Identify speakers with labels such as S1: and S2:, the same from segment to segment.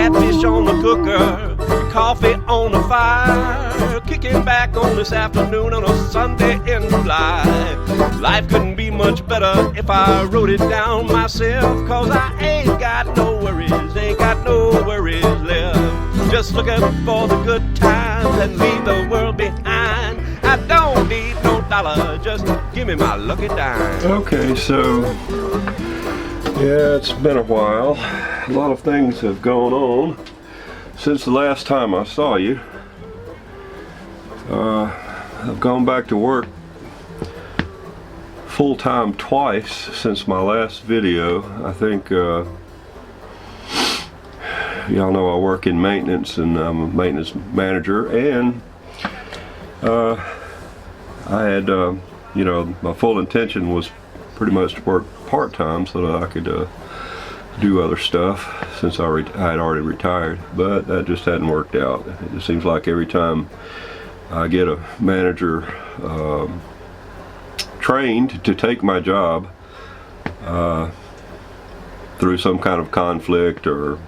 S1: catfish on the cooker, coffee on the fire, kicking back on this afternoon on a Sunday in July. Life couldn't be much better if I wrote it down myself, 'cause I ain't got no worries, ain't got no worries left. Just looking for the good times and leave the world behind. I don't need no dollar, just give me my lucky dime. Okay, so yeah, it's been a while. A lot of things have gone on since the last time I saw you. I've gone back to work full-time twice since my last video. I think y'all know I work in maintenance, and I'm a maintenance manager, and I had you know, my full intention was pretty much to work part-time so that I could do other stuff, since I had already retired, but that just hadn't worked out. It just seems like every time I get a manager trained to take my job, through some kind of conflict or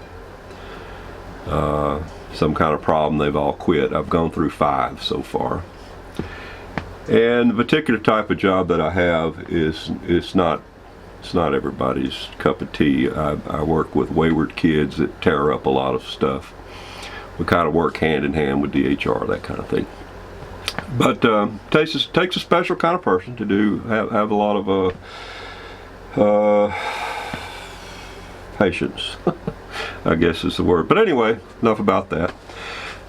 S1: some kind of problem, they've all quit. I've gone through 5 so far. And the particular type of job that I have it's not everybody's cup of tea. I work with wayward kids that tear up a lot of stuff. We kind of work hand in hand with DHR, that kind of thing. But takes a special kind of person to have a lot of patience, I guess is the word. But anyway, enough about that.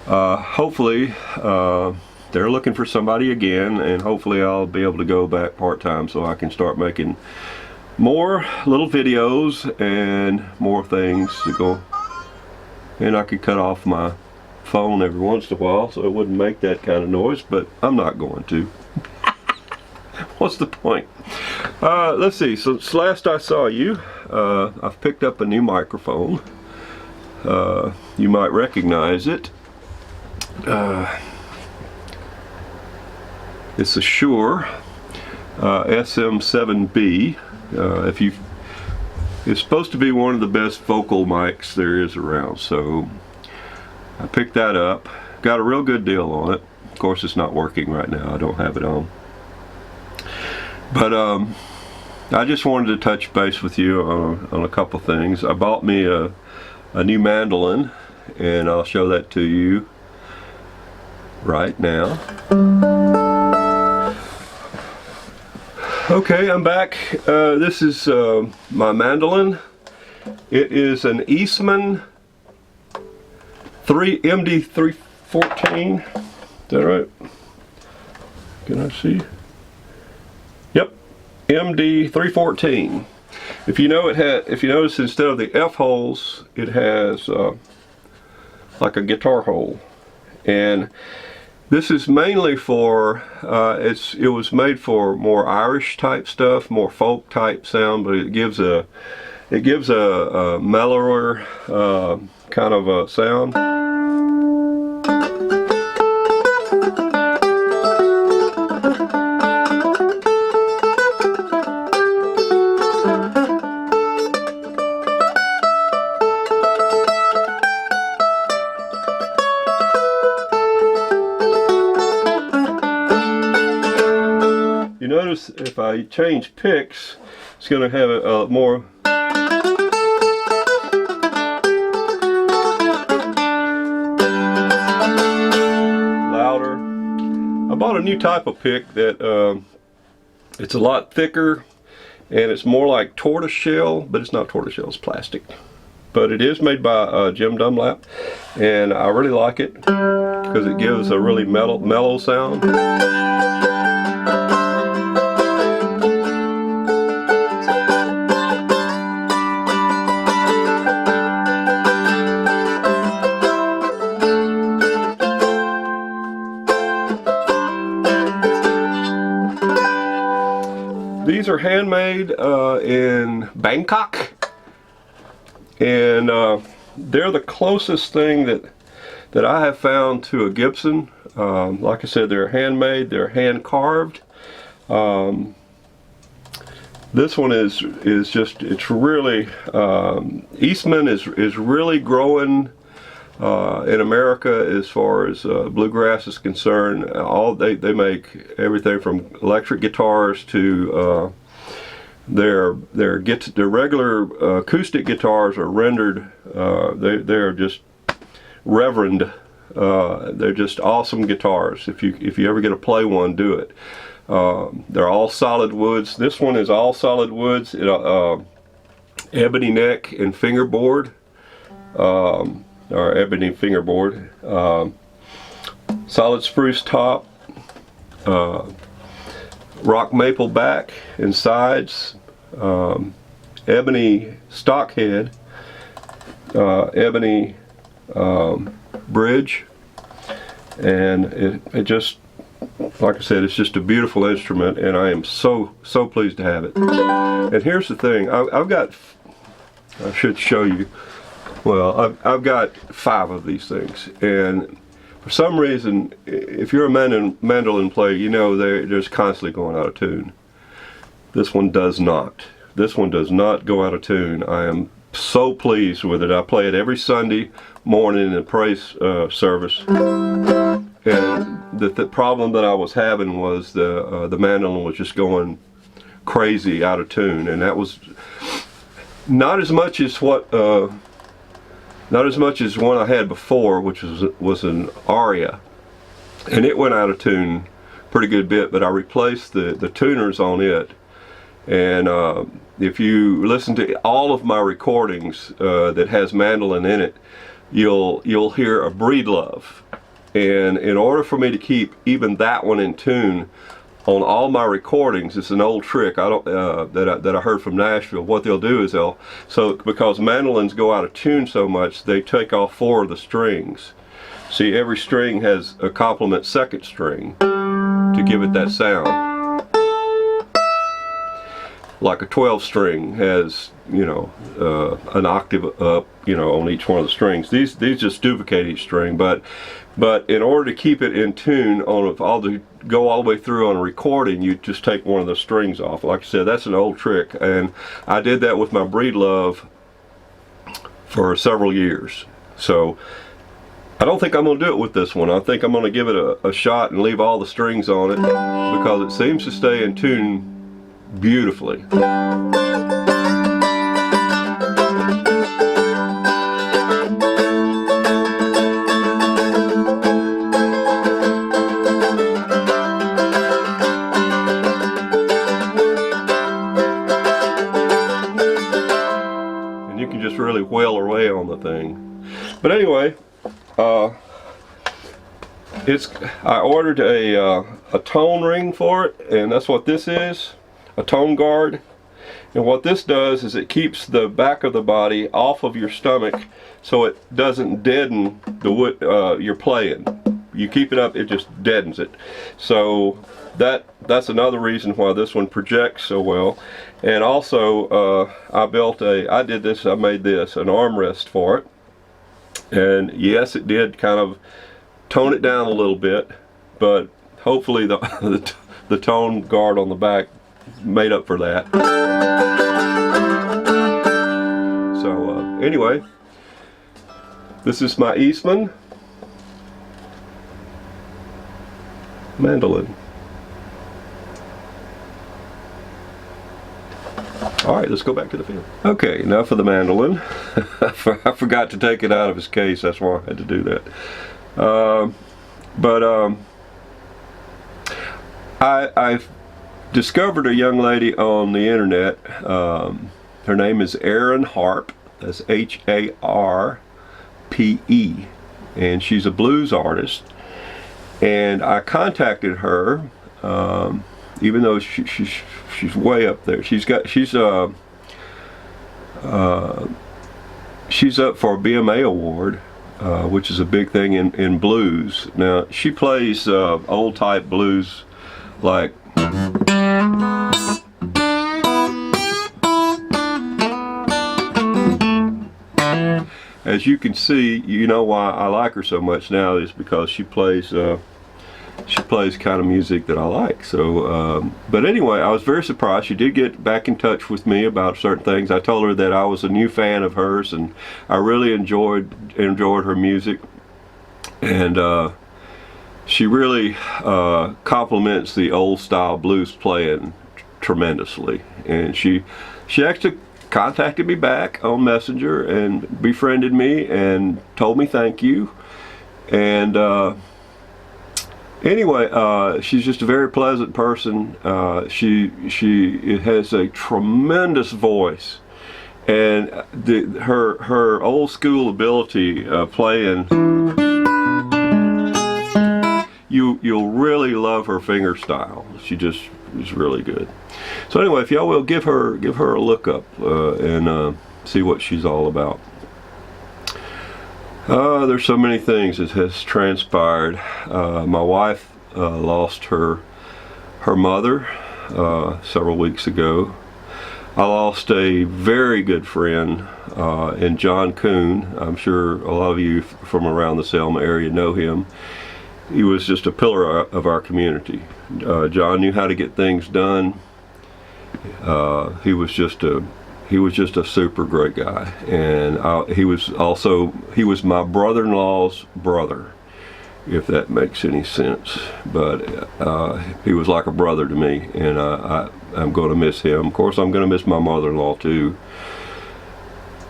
S1: Hopefully they're looking for somebody again, and hopefully I'll be able to go back part-time so I can start making more little videos and more things to go, and I could cut off my phone every once in a while so it wouldn't make that kind of noise, but I'm not going to. What's the point? Let's see, since last I saw you, I've picked up a new microphone. You might recognize it. It's a Shure SM7B. It's supposed to be one of the best vocal mics there is around, so I picked that up. Got a real good deal on it. Of course, it's not working right now. I don't have it on. But I just wanted to touch base with you on a couple things. I bought me a new mandolin, and I'll show that to you right now. Okay, I'm back. This is my mandolin. It is an Eastman MD314. Is that right? Can I see? Yep, MD314. If you notice, instead of the F holes, it has like a guitar hole, and this is mainly for it was made for more Irish type stuff, more folk type sound, but it gives a mellower kind of a sound. You notice if I change picks, it's going to have a more louder. I bought a new type of pick that it's a lot thicker, and it's more like tortoiseshell, but it's not tortoiseshell, it's plastic. But it is made by Jim Dunlap, and I really like it because it gives a really mellow sound. These are handmade in Bangkok, and they're the closest thing that I have found to a Gibson. Like I said, they're handmade, they're hand carved. This one is just, it's really Eastman is really growing in America, as far as bluegrass is concerned, they make everything from electric guitars to their regular acoustic guitars are rendered. They're just reverend. They're just awesome guitars. If you ever get to play one, do it. They're all solid woods. This one is all solid woods. Ebony neck and fingerboard, or ebony fingerboard. Solid spruce top. Rock maple back and sides. Ebony stock head. Ebony bridge, and it just, like I said, it's just a beautiful instrument, and I am so pleased to have it. And here's the thing, I've got, I should show you, well, I've got 5 of these things, and for some reason, if you're a mandolin player, you know they're just constantly going out of tune. This one does not. This one does not go out of tune. I am so pleased with it. I play it every Sunday morning in the praise service, and the problem that I was having was the mandolin was just going crazy out of tune, and that was not as much as what not as much as one I had before, which was an aria, and it went out of tune pretty good bit, but I replaced the tuners on it. And if you listen to all of my recordings that has mandolin in it, you'll hear a breedlove. And in order for me to keep even that one in tune on all my recordings, it's an old trick that I heard from Nashville. What they'll do is because mandolins go out of tune so much, they take off 4 of the strings. See, every string has a complement second string to give it that sound. Like a 12 string has, you know, an octave up, you know, on each one of the strings. These just duplicate each string, but in order to keep it in tune go all the way through on a recording, you just take one of the strings off. Like I said, that's an old trick, and I did that with my breedlove for several years. So I don't think I'm going to do it with this one. I think I'm going to give it a shot and leave all the strings on it, because it seems to stay in tune beautifully. And you can just really wail away on the thing. But anyway, I ordered a tone ring for it, and that's what this is. A tone guard, and what this does is it keeps the back of the body off of your stomach, so it doesn't deaden the wood you're playing. You keep it up, it just deadens it. So that's another reason why this one projects so well. And also I made this an armrest for it, and yes, it did kind of tone it down a little bit, but hopefully the tone guard on the back made up for that. So anyway, this is my Eastman mandolin. Alright, let's go back to the field. Okay, enough of the mandolin. I forgot to take it out of his case, that's why I had to do that. I've discovered a young lady on the internet. Her name is Erin Harpe. That's H-A-R-P-E, and she's a blues artist. And I contacted her, even though she's way up there. She's up for a BMA award, which is a big thing in blues. Now she plays old type blues like as you can see. You know why I like her so much now is because she plays she plays kind of music that I like. So, but anyway, I was very surprised. She did get back in touch with me about certain things. I told her that I was a new fan of hers, and I really enjoyed her music. And she really compliments the old style blues playing tremendously. And she actually contacted me back on Messenger and befriended me and told me thank you. And anyway, she's just a very pleasant person. She has a tremendous voice, and her old school ability playing, you'll really love her finger style. She just is really good. So anyway, if y'all will give her a look up and see what she's all about. There's so many things that has transpired. My wife lost her mother several weeks ago. I lost a very good friend in John Kuhn. I'm sure a lot of you from around the Selma area know him. He was just a pillar of our community. John knew how to get things done. He was just a super great guy, and he was my brother-in-law's brother, if that makes any sense. But he was like a brother to me, and I'm going to miss him. Of course, I'm going to miss my mother-in-law too.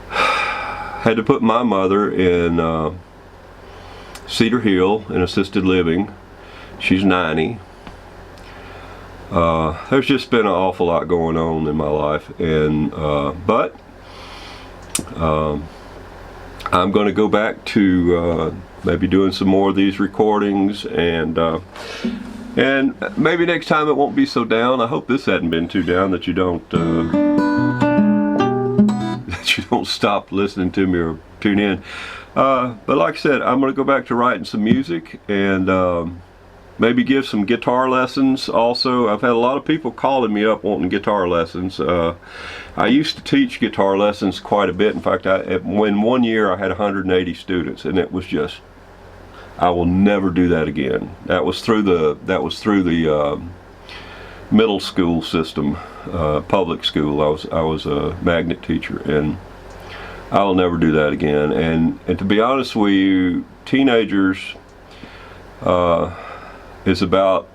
S1: Had to put my mother in Cedar Hill in assisted living. She's 90. There's just been an awful lot going on in my life, and but I'm going to go back to maybe doing some more of these recordings, and maybe next time it won't be so down. I hope this hadn't been too down that you don't stop listening to me or tune in. But like I said, I'm going to go back to writing some music, and maybe give some guitar lessons also. I've had a lot of people calling me up wanting guitar lessons. I used to teach guitar lessons quite a bit. In fact, when one year I had 180 students, and it was just, I will never do that again. That was through the middle school system, public school. I was a magnet teacher, and I will never do that again. And to be honest with you, teenagers is about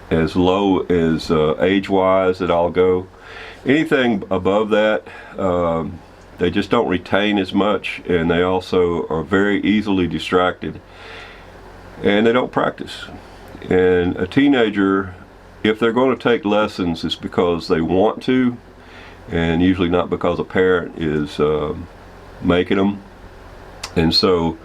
S1: as low as age-wise that I'll go. Anything above that, they just don't retain as much, and they also are very easily distracted, and they don't practice. And a teenager, if they're going to take lessons, it's because they want to, and usually not because a parent is making them. And so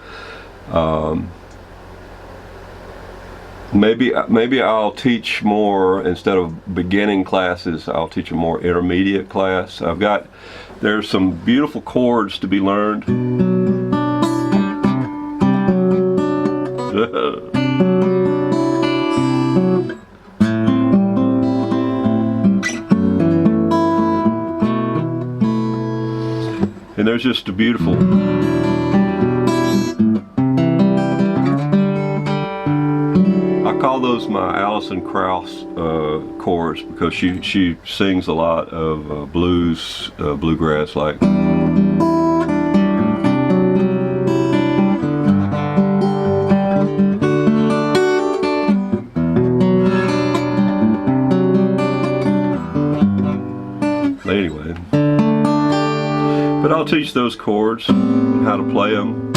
S1: maybe I'll teach more, instead of beginning classes, I'll teach a more intermediate class. There's some beautiful chords to be learned. And there's just a beautiful, I call those my Alison Krauss chords, because she sings a lot of blues, bluegrass like. Anyway, but I'll teach those chords, how to play them.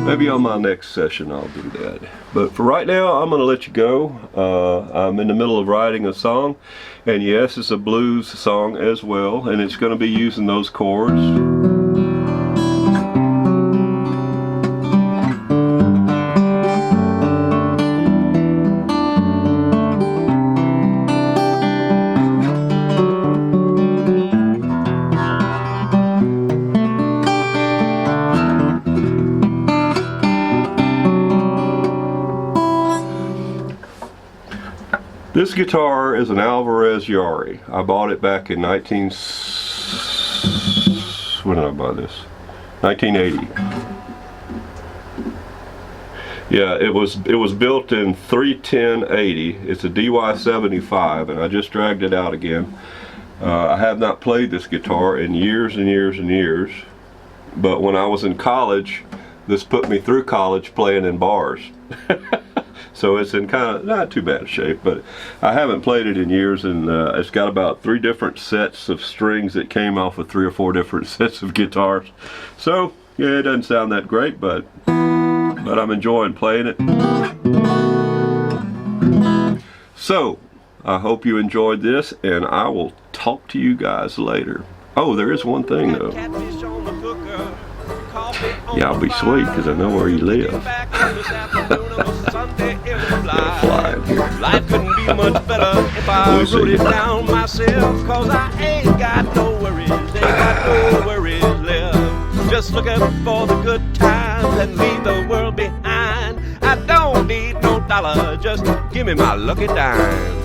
S1: Maybe on my next session I'll do that. But for right now, I'm going to let you go. I'm in the middle of writing a song, and yes, it's a blues song as well, and it's going to be using those chords. This guitar is an Alvarez Yari. I bought it back in this? When did I buy this? 1980. Yeah, it was built in 3/10/80. It's a DY75, and I just dragged it out again. I have not played this guitar in years and years and years, but when I was in college, this put me through college playing in bars. So it's in kind of not too bad shape, but I haven't played it in years, and it's got about 3 different sets of strings that came off of 3 or 4 different sets of guitars. So yeah, it doesn't sound that great, but I'm enjoying playing it. So I hope you enjoyed this, and I will talk to you guys later. Oh, there is one thing though. Yeah, I'll be sweet because I know where you live. Gotta fly in here.
S2: Life couldn't be much better if I wrote it down myself, cause I ain't got no worries, ain't got no worries left. Just looking for the good times and leave the world behind. I don't need no dollar, just give me my lucky dime.